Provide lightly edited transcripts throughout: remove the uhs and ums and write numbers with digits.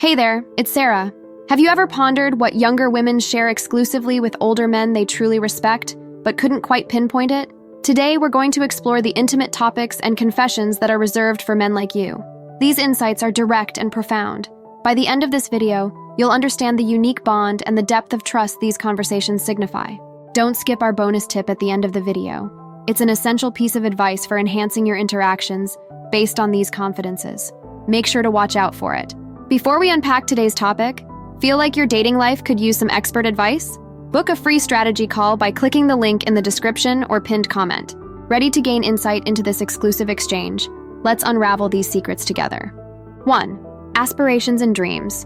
Hey there, it's Sarah. Have you ever pondered what younger women share exclusively with older men they truly respect, but couldn't quite pinpoint it? Today, we're going to explore the intimate topics and confessions that are reserved for men like you. These insights are direct and profound. By the end of this video, you'll understand the unique bond and the depth of trust these conversations signify. Don't skip our bonus tip at the end of the video. It's an essential piece of advice for enhancing your interactions based on these confidences. Make sure to watch out for it. Before we unpack today's topic, feel like your dating life could use some expert advice? Book a free strategy call by clicking the link in the description or pinned comment. Ready to gain insight into this exclusive exchange? Let's unravel these secrets together. 1. Aspirations and dreams.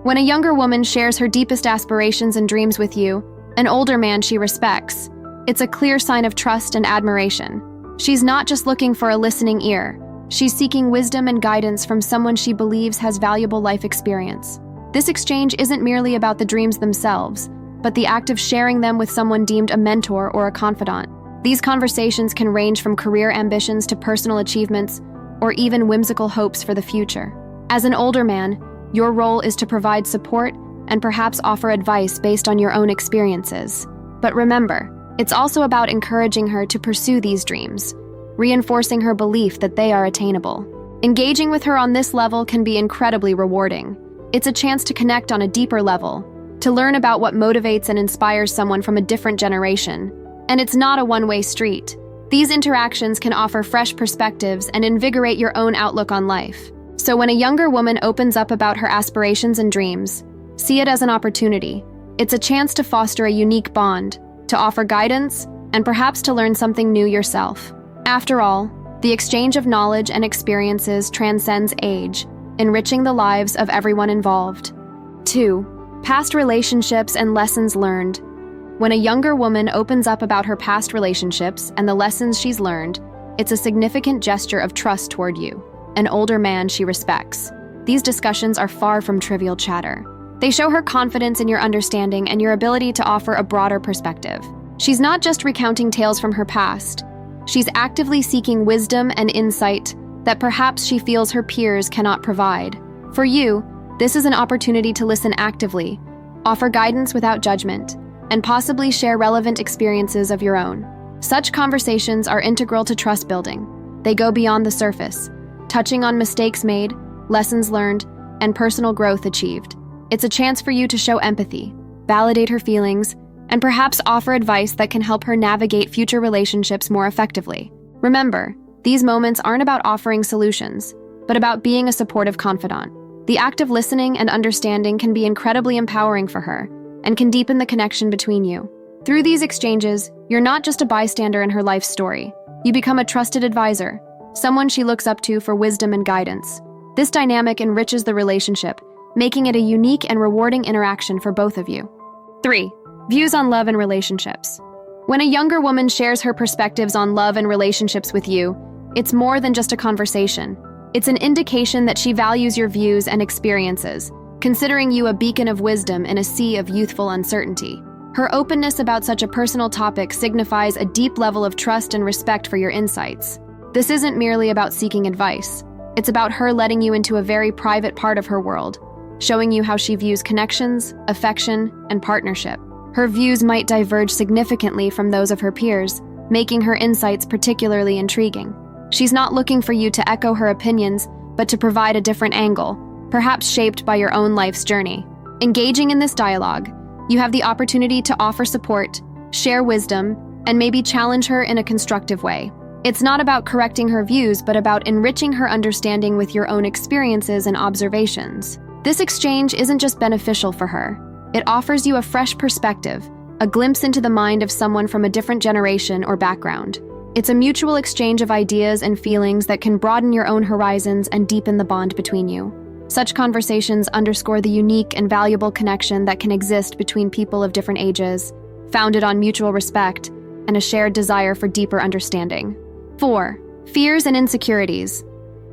When a younger woman shares her deepest aspirations and dreams with you, an older man she respects, it's a clear sign of trust and admiration. She's not just looking for a listening ear. She's seeking wisdom and guidance from someone she believes has valuable life experience. This exchange isn't merely about the dreams themselves, but the act of sharing them with someone deemed a mentor or a confidant. These conversations can range from career ambitions to personal achievements, or even whimsical hopes for the future. As an older man, your role is to provide support and perhaps offer advice based on your own experiences. But remember, it's also about encouraging her to pursue these dreams, reinforcing her belief that they are attainable. Engaging with her on this level can be incredibly rewarding. It's a chance to connect on a deeper level, to learn about what motivates and inspires someone from a different generation. And it's not a one-way street. These interactions can offer fresh perspectives and invigorate your own outlook on life. So when a younger woman opens up about her aspirations and dreams, see it as an opportunity. It's a chance to foster a unique bond, to offer guidance, and perhaps to learn something new yourself. After all, the exchange of knowledge and experiences transcends age, enriching the lives of everyone involved. 2. Past relationships and lessons learned. When a younger woman opens up about her past relationships and the lessons she's learned, it's a significant gesture of trust toward you, an older man she respects. These discussions are far from trivial chatter. They show her confidence in your understanding and your ability to offer a broader perspective. She's not just recounting tales from her past. She's actively seeking wisdom and insight that perhaps she feels her peers cannot provide. For you, this is an opportunity to listen actively, offer guidance without judgment, and possibly share relevant experiences of your own. Such conversations are integral to trust building. They go beyond the surface, touching on mistakes made, lessons learned, and personal growth achieved. It's a chance for you to show empathy, validate her feelings, and perhaps offer advice that can help her navigate future relationships more effectively. Remember, these moments aren't about offering solutions, but about being a supportive confidant. The act of listening and understanding can be incredibly empowering for her and can deepen the connection between you. Through these exchanges, you're not just a bystander in her life story. You become a trusted advisor, someone she looks up to for wisdom and guidance. This dynamic enriches the relationship, making it a unique and rewarding interaction for both of you. 3. Views on love and relationships. When a younger woman shares her perspectives on love and relationships with you, it's more than just a conversation. It's an indication that she values your views and experiences, considering you a beacon of wisdom in a sea of youthful uncertainty. Her openness about such a personal topic signifies a deep level of trust and respect for your insights. This isn't merely about seeking advice. It's about her letting you into a very private part of her world, showing you how she views connections, affection, and partnership. Her views might diverge significantly from those of her peers, making her insights particularly intriguing. She's not looking for you to echo her opinions, but to provide a different angle, perhaps shaped by your own life's journey. Engaging in this dialogue, you have the opportunity to offer support, share wisdom, and maybe challenge her in a constructive way. It's not about correcting her views, but about enriching her understanding with your own experiences and observations. This exchange isn't just beneficial for her. It offers you a fresh perspective, a glimpse into the mind of someone from a different generation or background. It's a mutual exchange of ideas and feelings that can broaden your own horizons and deepen the bond between you. Such conversations underscore the unique and valuable connection that can exist between people of different ages, founded on mutual respect and a shared desire for deeper understanding. 4. Fears and insecurities.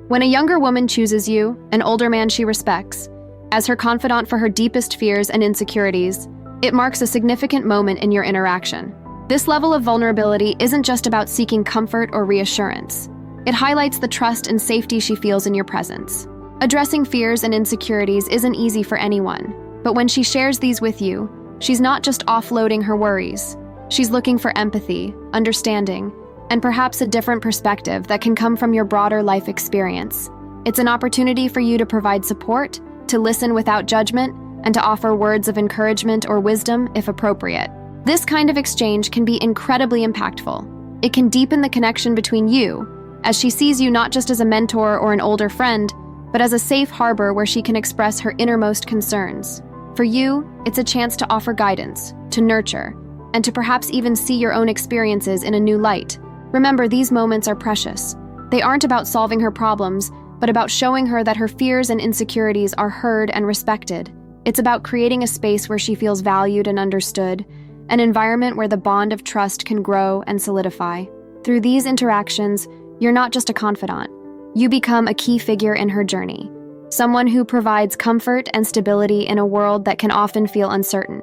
When a younger woman chooses you, an older man she respects, as her confidant for her deepest fears and insecurities, it marks a significant moment in your interaction. This level of vulnerability isn't just about seeking comfort or reassurance. It highlights the trust and safety she feels in your presence. Addressing fears and insecurities isn't easy for anyone, but when she shares these with you, she's not just offloading her worries. She's looking for empathy, understanding, and perhaps a different perspective that can come from your broader life experience. It's an opportunity for you to provide support, to listen without judgment, and to offer words of encouragement or wisdom if appropriate. This kind of exchange can be incredibly impactful. It can deepen the connection between you, as she sees you not just as a mentor or an older friend, but as a safe harbor where she can express her innermost concerns. For you, it's a chance to offer guidance, to nurture, and to perhaps even see your own experiences in a new light. Remember, these moments are precious. They aren't about solving her problems, but about showing her that her fears and insecurities are heard and respected. It's about creating a space where she feels valued and understood, an environment where the bond of trust can grow and solidify. Through these interactions, you're not just a confidant. You become a key figure in her journey, someone who provides comfort and stability in a world that can often feel uncertain.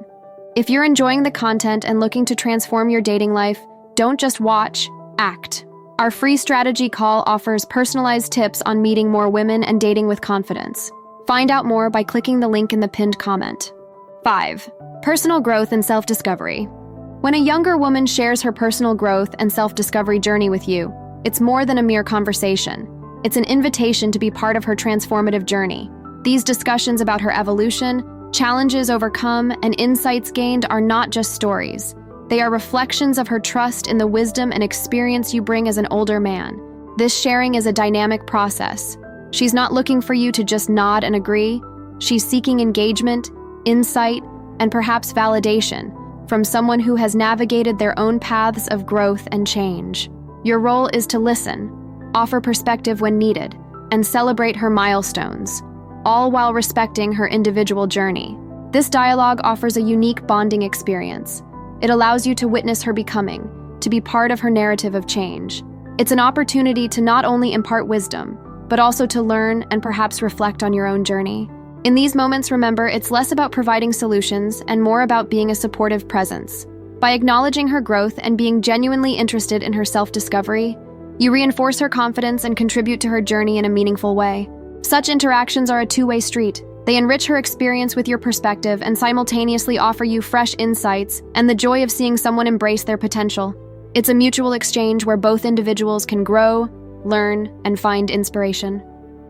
If you're enjoying the content and looking to transform your dating life, don't just watch, act. Our free strategy call offers personalized tips on meeting more women and dating with confidence. Find out more by clicking the link in the pinned comment. 5. Personal growth and self-discovery. When a younger woman shares her personal growth and self-discovery journey with you, it's more than a mere conversation. It's an invitation to be part of her transformative journey. These discussions about her evolution, challenges overcome, and insights gained are not just stories. They are reflections of her trust in the wisdom and experience you bring as an older man. This sharing is a dynamic process. She's not looking for you to just nod and agree. She's seeking engagement, insight, and perhaps validation from someone who has navigated their own paths of growth and change. Your role is to listen, offer perspective when needed, and celebrate her milestones, all while respecting her individual journey. This dialogue offers a unique bonding experience. It allows you to witness her becoming, to be part of her narrative of change. It's an opportunity to not only impart wisdom, but also to learn and perhaps reflect on your own journey. In these moments, remember, it's less about providing solutions and more about being a supportive presence. By acknowledging her growth and being genuinely interested in her self-discovery, you reinforce her confidence and contribute to her journey in a meaningful way. Such interactions are a two-way street. They enrich her experience with your perspective and simultaneously offer you fresh insights and the joy of seeing someone embrace their potential. It's a mutual exchange where both individuals can grow, learn, and find inspiration.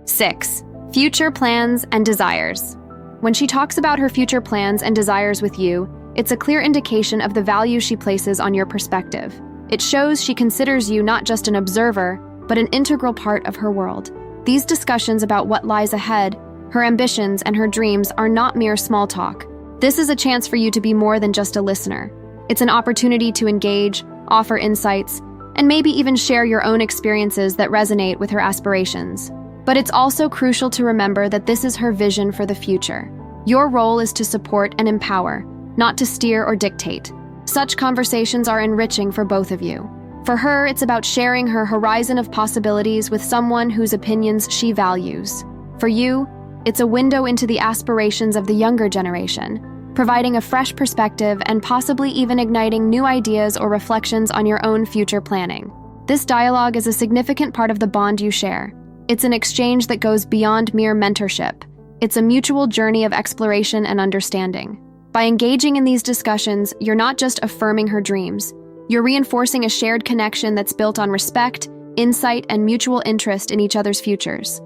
6. Future plans and desires. When she talks about her future plans and desires with you, it's a clear indication of the value she places on your perspective. It shows she considers you not just an observer, but an integral part of her world. These discussions about what lies ahead, her ambitions, and her dreams are not mere small talk. This is a chance for you to be more than just a listener. It's an opportunity to engage, offer insights, and maybe even share your own experiences that resonate with her aspirations. But it's also crucial to remember that this is her vision for the future. Your role is to support and empower, not to steer or dictate. Such conversations are enriching for both of you. For her, it's about sharing her horizon of possibilities with someone whose opinions she values. For you, it's a window into the aspirations of the younger generation, providing a fresh perspective and possibly even igniting new ideas or reflections on your own future planning. This dialogue is a significant part of the bond you share. It's an exchange that goes beyond mere mentorship. It's a mutual journey of exploration and understanding. By engaging in these discussions, you're not just affirming her dreams. You're reinforcing a shared connection that's built on respect, insight, and mutual interest in each other's futures.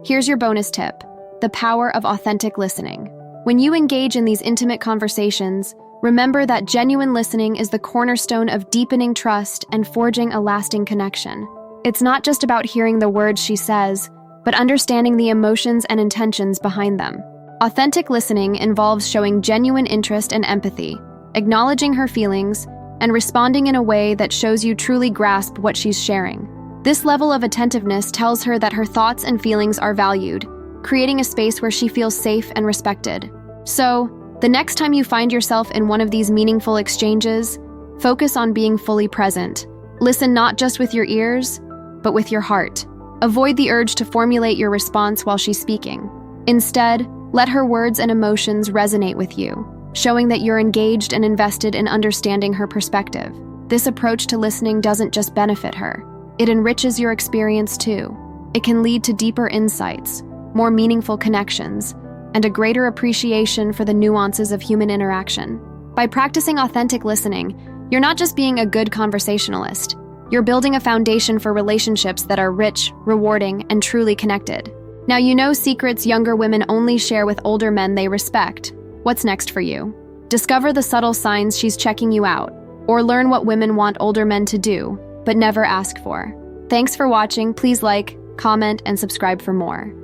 Here's your bonus tip: the power of authentic listening. When you engage in these intimate conversations, remember that genuine listening is the cornerstone of deepening trust and forging a lasting connection. It's not just about hearing the words she says, but understanding the emotions and intentions behind them. Authentic listening involves showing genuine interest and empathy, acknowledging her feelings, and responding in a way that shows you truly grasp what she's sharing. This level of attentiveness tells her that her thoughts and feelings are valued, creating a space where she feels safe and respected. So, the next time you find yourself in one of these meaningful exchanges, focus on being fully present. Listen not just with your ears, but with your heart. Avoid the urge to formulate your response while she's speaking. Instead, let her words and emotions resonate with you, showing that you're engaged and invested in understanding her perspective. This approach to listening doesn't just benefit her, it enriches your experience too. It can lead to deeper insights, more meaningful connections, and a greater appreciation for the nuances of human interaction. By practicing authentic listening, you're not just being a good conversationalist, you're building a foundation for relationships that are rich, rewarding, and truly connected. Now you know secrets younger women only share with older men they respect. What's next for you? Discover the subtle signs she's checking you out, or learn what women want older men to do, but never ask for. Thanks for watching. Please like, comment, and subscribe for more.